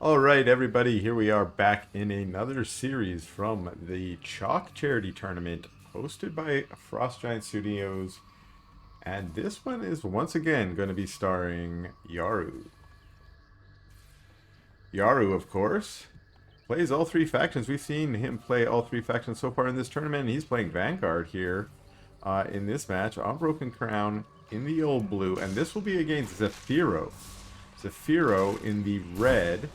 Alright, everybody, here we are back in another series from the CHOC charity tournament hosted by Frost Giant Studios. And this one is once again going to be starring Yoru. Yoru, of course, plays all three factions. We've seen him play all three factions so far in this tournament. And he's playing Vanguard here in this match on Broken Crown in the old blue. And this will be against Zephiro. Zephiro in the red.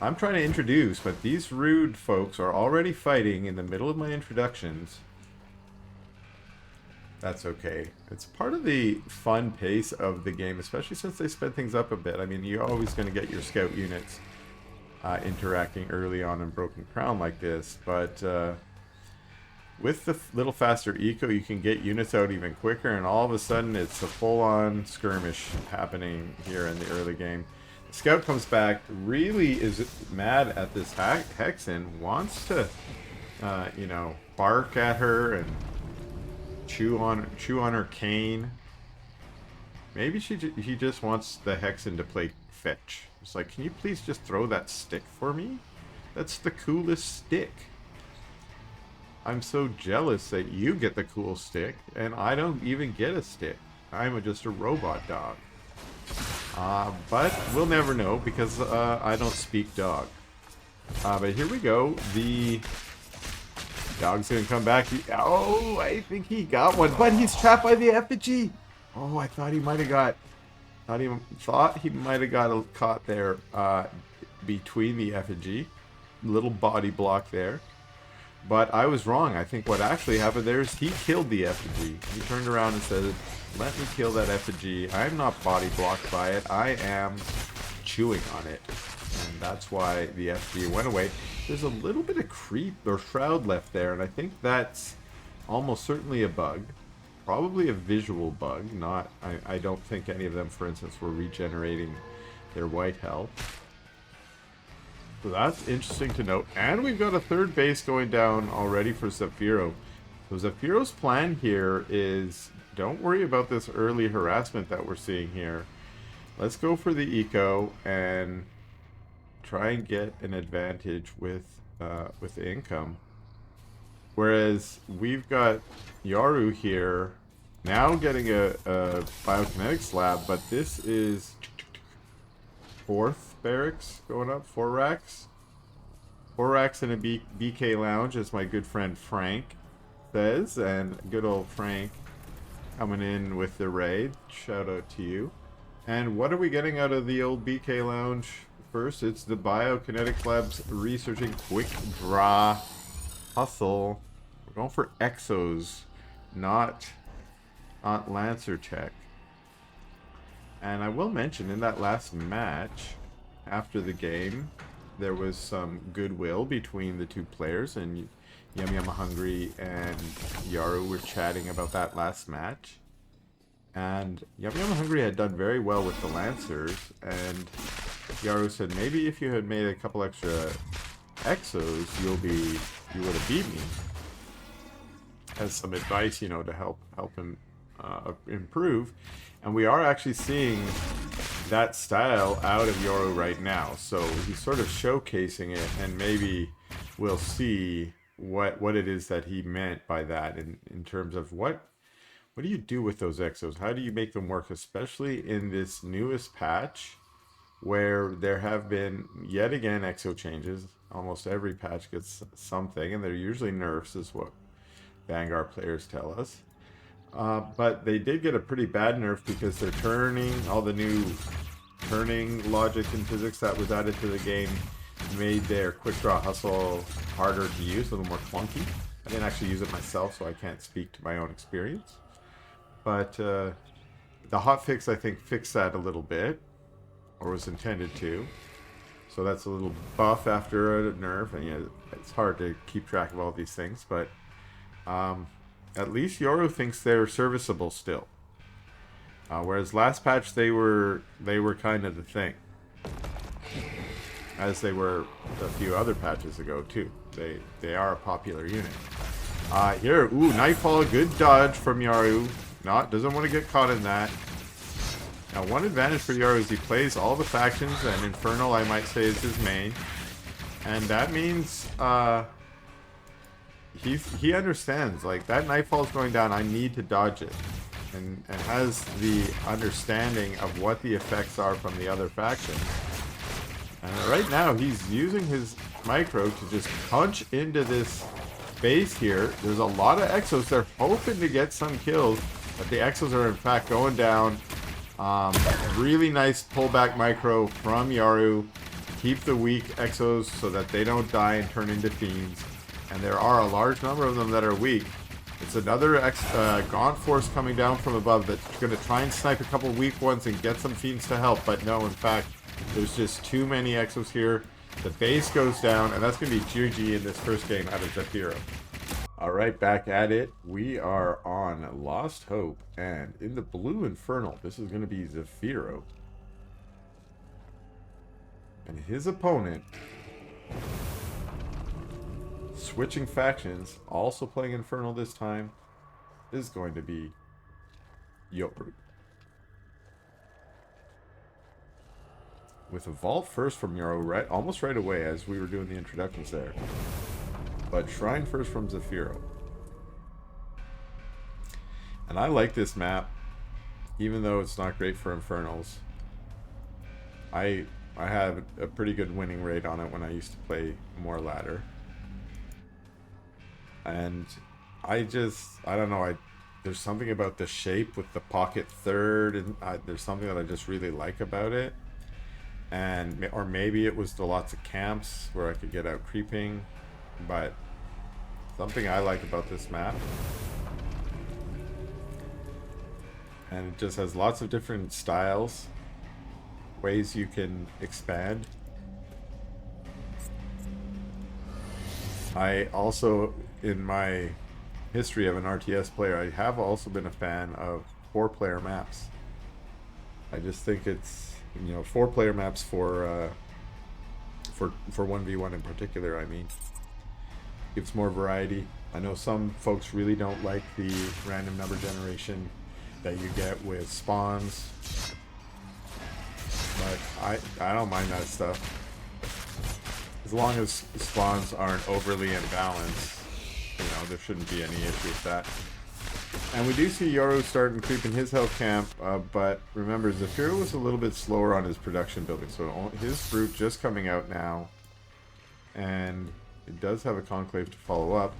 I'm trying to introduce, but these rude folks are already fighting in the middle of my introductions. That's okay. It's part of the fun pace of the game, especially since they sped things up a bit. I mean, you're always going to get your scout units interacting early on in Broken Crown like this, but with the little faster eco, you can get units out even quicker, and all of a sudden it's a full-on skirmish happening here in the early game. The scout comes back, really is mad at this Hexen, wants to, you know, bark at her and chew on her cane. Maybe he just wants the Hexen to play fetch. It's like, can you please just throw that stick for me? That's the coolest stick. I'm so jealous that you get the cool stick, and I don't even get a stick. I'm just a robot dog. But we'll never know, because I don't speak dog. But here we go. The dog's gonna come back. Oh, I think he got one, but he's trapped by the effigy. Oh, I thought he might have got... Thought he might have got caught there between the effigy. Little body block there. But I was wrong. I think what actually happened there is he killed the effigy. He turned around and said, let me kill that effigy. I'm not body blocked by it. I am chewing on it. And that's why the effigy went away. There's a little bit of creep or shroud left there, and I think that's almost certainly a bug. Probably a visual bug. Not. I don't think any of them, for instance, were regenerating their white health. So that's interesting to note. And we've got a third base going down already for Zephiro. So Zephiro's plan here is, don't worry about this early harassment that we're seeing here. Let's go for the eco and try and get an advantage with income. Whereas we've got Yoru here now getting a biokinetics lab, but this is fourth barracks going up, 4 racks. 4 racks in a BK lounge, as my good friend Frank says, and good old Frank coming in with the raid. Shout out to you. And what are we getting out of the old BK lounge? First, it's the biokinetics labs researching quick draw hustle. We're going for exos, not Lancer tech. And I will mention, in that last match, after the game, there was some goodwill between the two players, and Yum Yum Hungry and Yoru were chatting about that last match. And Yum Yum Hungry had done very well with the Lancers, and Yoru said, maybe if you had made a couple extra exos, you would have beat me. As some advice, you know, to help him improve. And we are actually seeing that style out of Yoru right now. So he's sort of showcasing it, and maybe we'll see what it is that he meant by that in terms of what do you do with those exos? How do you make them work, especially in this newest patch where there have been yet again exo changes. Almost every patch gets something, and they're usually nerfs, is what Vanguard players tell us. But they did get a pretty bad nerf because they're turning, all the new turning logic and physics that was added to the game made their quick draw hustle harder to use, a little more clunky. I didn't actually use it myself, so I can't speak to my own experience. But the hotfix, I think, fixed that a little bit, or was intended to. So that's a little buff after a nerf, and yeah, it's hard to keep track of all these things, but at least Yoru thinks they're serviceable still. Whereas last patch they were kind of the thing, as they were a few other patches ago too. They are a popular unit. Here, ooh, Nightfall, good dodge from Yoru. Doesn't want to get caught in that. Now, one advantage for Yoru is he plays all the factions, and Infernal, I might say, is his main. And that means he understands, like, that Nightfall's going down, I need to dodge it. And has the understanding of what the effects are from the other factions. And right now, he's using his micro to just punch into this base here. There's a lot of Exos. They're hoping to get some kills, but the Exos are in fact going down. Really nice pullback micro from Yoru to keep the weak Exos so that they don't die and turn into Fiends. And there are a large number of them that are weak. It's another Gaunt Force coming down from above that's going to try and snipe a couple weak ones and get some Fiends to help. But no, in fact, there's just too many Exos here. The base goes down, and that's going to be GG in this first game out of Zephiro. Alright, back at it. We are on Lost Hope, and in the blue Infernal, this is going to be Zephiro. And his opponent, switching factions, also playing Infernal this time, is going to be yoru. With a Vault first from Yoru, almost right away as we were doing the introductions there. But Shrine first from Zephiro. And I like this map, even though it's not great for Infernals. I have a pretty good winning rate on it when I used to play more ladder. And I don't know, there's something about the shape with the pocket third, and there's something that I just really like about it. And or maybe it was the lots of camps where I could get out creeping, but something I like about this map, and it just has lots of different styles, ways you can expand. I also, in my history of an RTS player, I have also been a fan of 4-player maps. I just think it's, you know, 4-player maps for 1v1 in particular, I mean. Gives more variety. I know some folks really don't like the random number generation that you get with spawns, but I don't mind that stuff. As long as spawns aren't overly imbalanced, you know, there shouldn't be any issue with that. And we do see Yoru starting creeping his health camp, but remember, Zephiro was a little bit slower on his production building, so his fruit just coming out now, and it does have a conclave to follow up.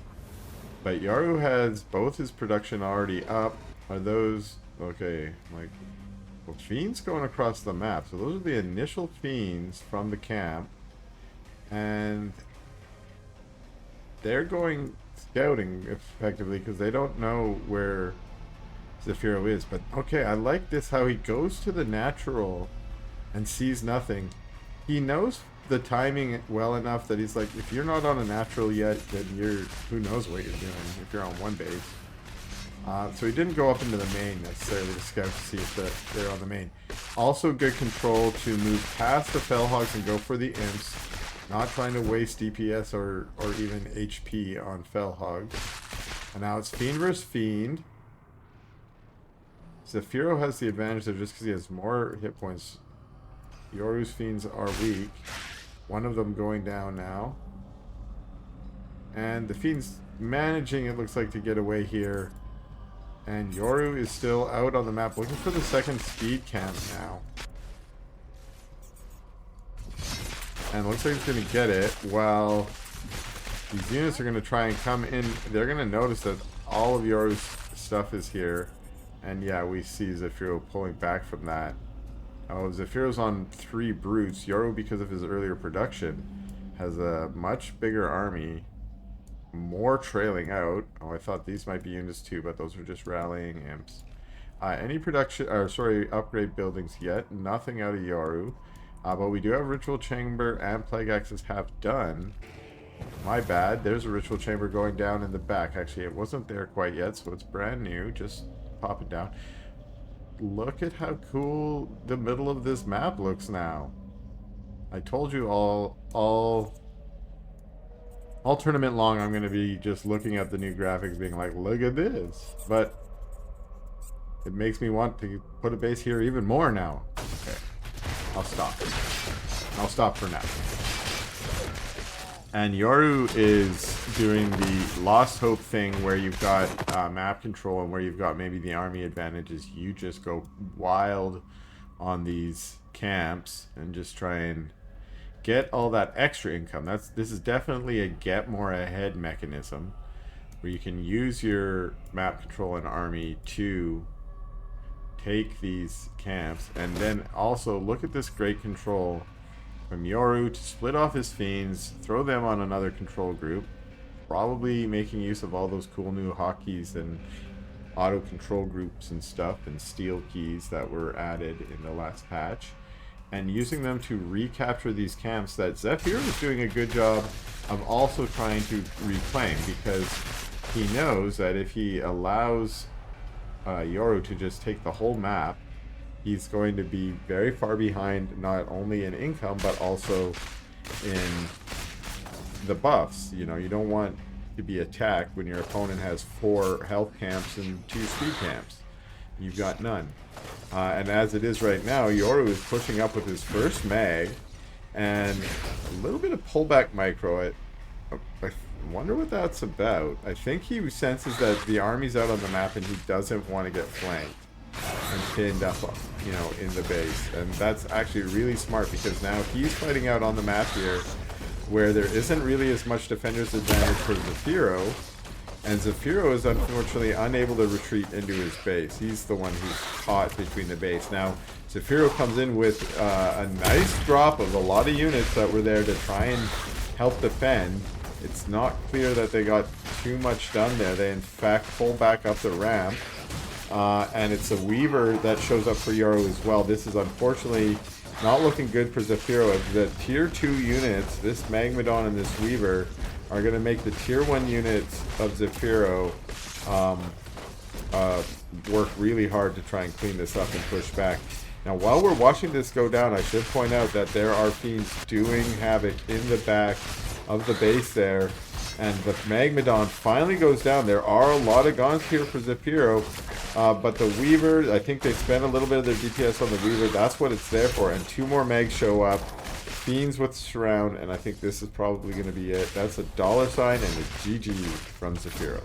But Yoru has both his production already up. Are those okay? Like, well, fiends going across the map. So those are the initial fiends from the camp, and they're going scouting effectively because they don't know where Zephiro is. But okay, I like this, how he goes to the natural and sees nothing. He knows the timing well enough that he's like, if you're not on a natural yet, then you're, who knows what you're doing if you're on one base. So he didn't go up into the main necessarily to scout to see if they're on the main. Also good control to move past the Fellhogs and go for the imps. Not trying to waste DPS or even HP on Fellhog. And now it's Fiend versus Fiend. Zephiro has the advantage of, just because he has more hit points, Yoru's Fiends are weak. One of them going down now. And the Fiend's managing, it looks like, to get away here. And Yoru is still out on the map looking for the second speed camp now. And looks like he's going to get it, while these units are going to try and come in. They're going to notice that all of Yoru's stuff is here. And yeah, we see Zephiro pulling back from that. Oh, Zephiro's on 3 brutes. Yoru, because of his earlier production, has a much bigger army. More trailing out. Oh, I thought these might be units too, but those are just rallying imps. Any production, or sorry, upgrade buildings yet? Nothing out of Yoru. But we do have Ritual Chamber and Plague Axes have done. My bad. There's a Ritual Chamber going down in the back. Actually, it wasn't there quite yet, so it's brand new. Just pop it down. Look at how cool the middle of this map looks now. I told you all tournament long I'm going to be just looking at the new graphics being like, look at this. But it makes me want to put a base here even more now. Okay, I'll stop. I'll stop for now. And Yoru is doing the Lost Hope thing where you've got map control and where you've got maybe the army advantages. You just go wild on these camps and just try and get all that extra income. This is definitely a get more ahead mechanism where you can use your map control and army to take these camps, and then also look at this great control from Yoru to split off his fiends, throw them on another control group, probably making use of all those cool new hotkeys and auto control groups and stuff and steel keys that were added in the last patch, and using them to recapture these camps that Zephiro is doing a good job of also trying to reclaim, because he knows that if he allows Yoru to just take the whole map, he's going to be very far behind, not only in income but also in the buffs. You know, you don't want to be attacked when your opponent has 4 health camps and 2 speed camps. You've got none. And as it is right now, Yoru is pushing up with his first mag and a little bit of pullback micro. I wonder what that's about. I think he senses that the army's out on the map and he doesn't want to get flanked and pinned up, you know, in the base. And that's actually really smart, because now he's fighting out on the map here where there isn't really as much defender's advantage for Zephiro, and Zephiro is unfortunately unable to retreat into his base. He's the one who's caught between the base. Now Zephiro comes in with a nice drop of a lot of units that were there to try and help defend. It's not clear that they got too much done there. They in fact pull back up the ramp. And it's a Weaver that shows up for Yoru as well. This is unfortunately not looking good for Zephiro. The tier 2 units, this Magmadon and this Weaver, are going to make the tier 1 units of Zephiro work really hard to try and clean this up and push back. Now, while we're watching this go down, I should point out that there are fiends doing havoc in the back of the base there. And the Magmadon finally goes down. There are a lot of guns here for Zephiro, but the Weaver, I think they spent a little bit of their DPS on the Weaver. That's what it's there for. And 2 more Mags show up. Fiends with Surround, and I think this is probably going to be it. That's a $ and a GG from Zephiro.